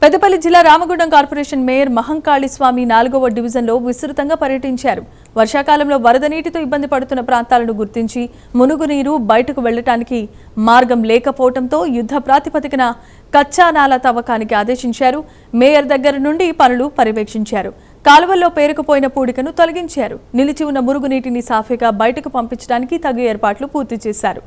పెద్దపల్లి జిల్లా Ramagundam corporation mayor Mahankali స్వామి 4వ డివిజన్లో విస్తృతంగా పర్యటించారు. వర్షాకాలంలో వరద నీటితో ఇబ్బంది పడుతున్న ప్రాంతాలను గుర్తించి మునుగునీరు బయటకు వెళ్లడానికి మార్గం లేకపోవడంతో యుద్ధ ప్రాతిపదికన కచ్చా నాలా తవ్వకానికి ఆదేశించారు. మేయర్ దగ్గర నుండి పనులు పర్యవేక్షించారు. కాలువల్లో పేరుకుపోయిన పూడికను తొలగించారు. నిలిచి ఉన్న మురుగునీటిని సాఫీగా బయటకు పంపించడానికి తగు ఏర్పాట్లు పూర్తి చేశారు.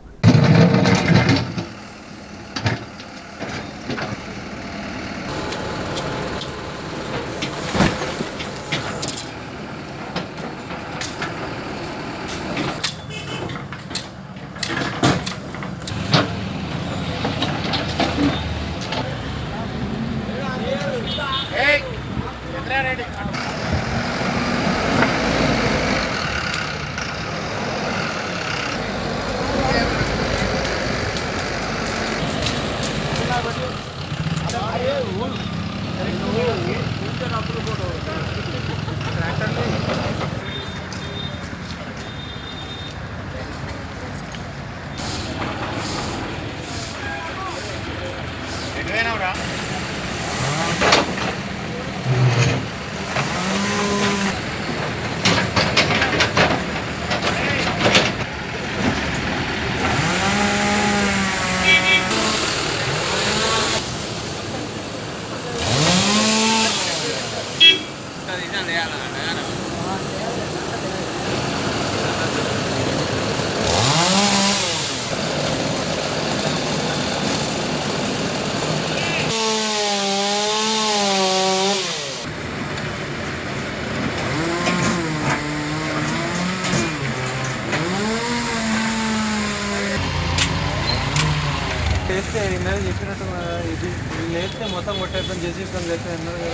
చెప్పినట్టు ఇది లేస్తే మొత్తం కొట్టేద్దాం చేసి చేస్తే అన్నారు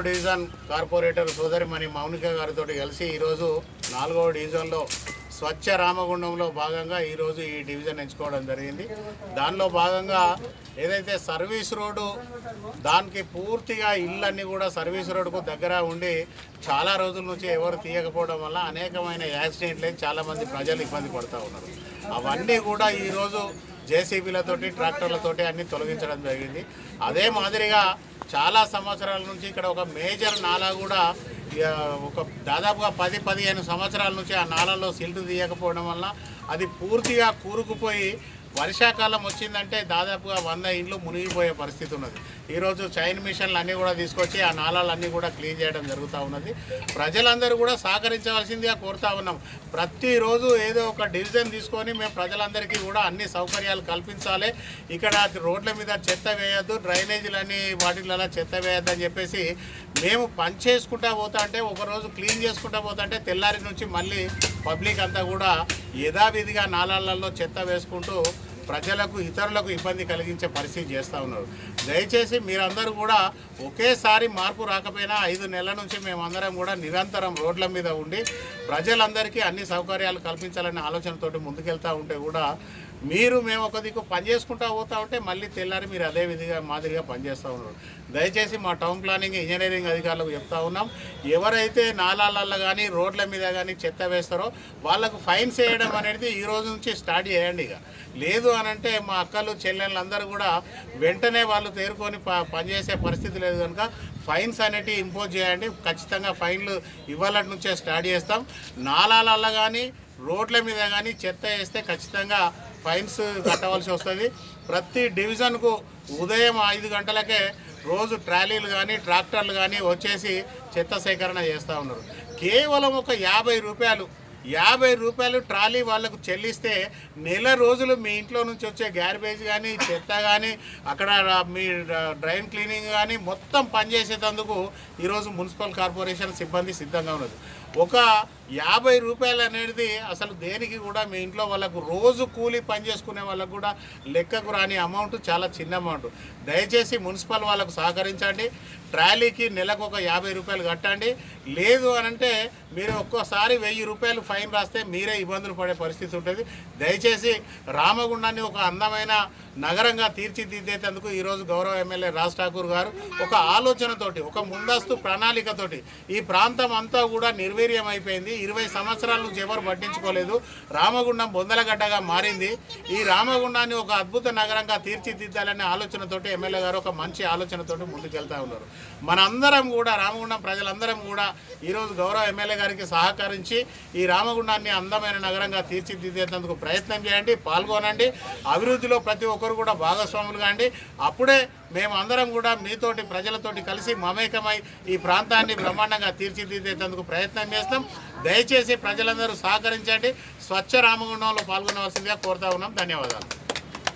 డివిజన్ కార్పొరేటర్ సోదరిమణి మౌనిక గారితో కలిసి ఈరోజు 4వ డివిజన్లో స్వచ్ఛ రామగుండంలో భాగంగా ఈరోజు ఈ డివిజన్ ఎంచుకోవడం జరిగింది. దానిలో భాగంగా ఏదైతే సర్వీస్ రోడ్డు దానికి పూర్తిగా ఇళ్ళన్నీ కూడా సర్వీస్ రోడ్డుకు దగ్గర ఉండి చాలా రోజుల నుంచి ఎవరు తీయకపోవడం వల్ల అనేకమైన యాక్సిడెంట్లు చాలామంది ప్రజలు ఇబ్బంది పడుతూ ఉన్నారు. అవన్నీ కూడా ఈరోజు జేసీబీలతోటి ట్రాక్టర్లతోటి అన్నీ తొలగించడం జరిగింది. అదే మాదిరిగా చాలా సంవత్సరాల నుంచి ఇక్కడ ఒక మేజర్ నాలా కూడా ఒక దాదాపుగా 10-15 సంవత్సరాల నుంచి ఆ నాలలో సిల్ట్ తీయకపోవడం వల్ల అది పూర్తిగా కూరుకుపోయి వర్షాకాలం వచ్చిందంటే దాదాపుగా 100 ఇండ్లు మునిగిపోయే పరిస్థితి ఉన్నది. ఈరోజు చైన్ మిషన్లు అన్నీ కూడా తీసుకొచ్చి ఆ నాళాలన్నీ కూడా క్లీన్ చేయడం జరుగుతూ ఉన్నది. ప్రజలందరూ కూడా సహకరించవలసిందిగా కోరుతా ఉన్నాం. ప్రతిరోజు ఏదో ఒక డివిజన్ తీసుకొని మేము ప్రజలందరికీ కూడా అన్ని సౌకర్యాలు కల్పించాలి. ఇక్కడ రోడ్ల మీద చెత్త వేయద్దు, డ్రైనేజీలన్నీ వాటిలలో చెత్త వేయద్దు అని చెప్పేసి మేము పని చేసుకుంటా పోతా అంటే, ఒకరోజు క్లీన్ చేసుకుంటా పోతా అంటే తెల్లారి నుంచి మళ్ళీ పబ్లిక్ అంతా కూడా యథావిధిగా నాళాలలో చెత్త వేసుకుంటూ ప్రజలకు ఇతరులకు ఇబ్బంది కలిగించే పరిస్థితి చేస్తూ ఉన్నారు. దయచేసి మీరందరూ కూడా ఒకేసారి మార్పు రాకపోయినా 5 నెలల నుంచి మేమందరం కూడా నిరంతరం రోడ్ల మీద ఉండి ప్రజలందరికీ అన్ని సౌకర్యాలు కల్పించాలనే ఆలోచనతోటి ముందుకెళ్తూ ఉంటే కూడా మేము ఒక దిక్కు పని చేసుకుంటూ పోతూ ఉంటే మళ్ళీ తెల్లారి మీరు అదే విధిగా మాదిరిగా పనిచేస్తూ ఉన్నారు. దయచేసి మా టౌన్ ప్లానింగ్ ఇంజనీరింగ్ అధికారులకు చెప్తా ఉన్నాం, ఎవరైతే నాలాలలో కానీ రోడ్ల మీద కానీ చెత్త వేస్తారో వాళ్ళకు ఫైన్స్ వేయడం అనేది ఈ రోజు నుంచి స్టార్ట్ చేయండి. ఇక లేదు అనంటే మా అక్కలు చెల్లెళ్ళు అందరూ కూడా వెంటనే వాళ్ళు తేరుకొని పనిచేసే పరిస్థితి లేదు కనుక ఫైన్స్ అనేటివి ఇంపోజ్ చేయండి. ఖచ్చితంగా ఫైన్లు ఇవాళ నుంచే స్టార్ట్ చేస్తాం. నాలాలలో కానీ రోడ్ల మీద కానీ చెత్త వేస్తే ఖచ్చితంగా ఫైన్స్ కట్టవలసి వస్తుంది. ప్రతి డివిజన్కు ఉదయం 5 గంటలకే రోజు ట్రాలీలు కానీ ట్రాక్టర్లు కానీ వచ్చేసి చెత్త సేకరణ చేస్తూ ఉన్నారు. కేవలం ఒక 50 రూపాయలు ట్రాలీ వాళ్ళకు చెల్లిస్తే నెల రోజులు మీ ఇంట్లో నుంచి వచ్చే గ్యార్బేజ్ కానీ చెత్త కానీ అక్కడ మీ డ్రైన్ క్లీనింగ్ కానీ మొత్తం పనిచేసేందుకు ఈరోజు మున్సిపల్ కార్పొరేషన్ సిబ్బంది సిద్ధంగా ఉన్నది. ఒక 50 రూపాయలు అనేది అసలు దేనికి కూడా మీ ఇంట్లో వాళ్ళకు రోజు కూలీ పని చేసుకునే వాళ్ళకు కూడా లెక్కకు రాని అమౌంట్, చాలా చిన్న అమౌంట్. దయచేసి మున్సిపల్ వాళ్ళకు సహకరించండి. ట్రాలీకి నెలకు ఒక 50 రూపాయలు కట్టండి. లేదు అనంటే మీరు ఒక్కోసారి 1000 రూపాయలు ఫైన్ రాస్తే మీరే ఇబ్బందులు పడే పరిస్థితి ఉంటుంది. దయచేసి రామగుండాన్ని ఒక అందమైన నగరంగా తీర్చిదిద్దేందుకు ఈరోజు గౌరవ ఎమ్మెల్యే రాజ్ ఠాకూర్ గారు ఒక ఆలోచనతోటి, ఒక ముందస్తు ప్రణాళికతోటి ఈ ప్రాంతం అంతా కూడా నిర్వీర్యం అయిపోయింది. 20 సంవత్సరాల నుంచి ఎవరు పట్టించుకోలేదు. రామగుండం బొందలగడ్డగా మారింది. ఈ రామగుండాన్ని ఒక అద్భుత నగరంగా తీర్చిదిద్దాలనే ఆలోచనతోటి ఎమ్మెల్యే గారు ఒక మంచి ఆలోచనతోటి ముందుకెళ్తా ఉన్నారు. మనందరం కూడా రామగుండం ప్రజలందరం కూడా ఈరోజు గౌరవ ఎమ్మెల్యే గారికి సహకరించి ఈ రామగుండాన్ని అందమైన నగరంగా తీర్చిదిద్దేందుకు ప్రయత్నం చేయండి, పాల్గొనండి. అభివృద్ధిలో ప్రతి ఒక్కరు కూడా భాగస్వాములు కాండి. అప్పుడే మేము అందరం కూడా మీతోటి ప్రజలతోటి కలిసి మమేకమై ఈ ప్రాంతాన్ని బ్రహ్మాండంగా తీర్చిదిద్దేందుకు ప్రయత్నం చేస్తాం. దయచేసి ప్రజలందరూ సహకరించండి. స్వచ్ఛ రామగుండంలో పాల్గొనవలసిందిగా కోరుతా ఉన్నాం. ధన్యవాదాలు.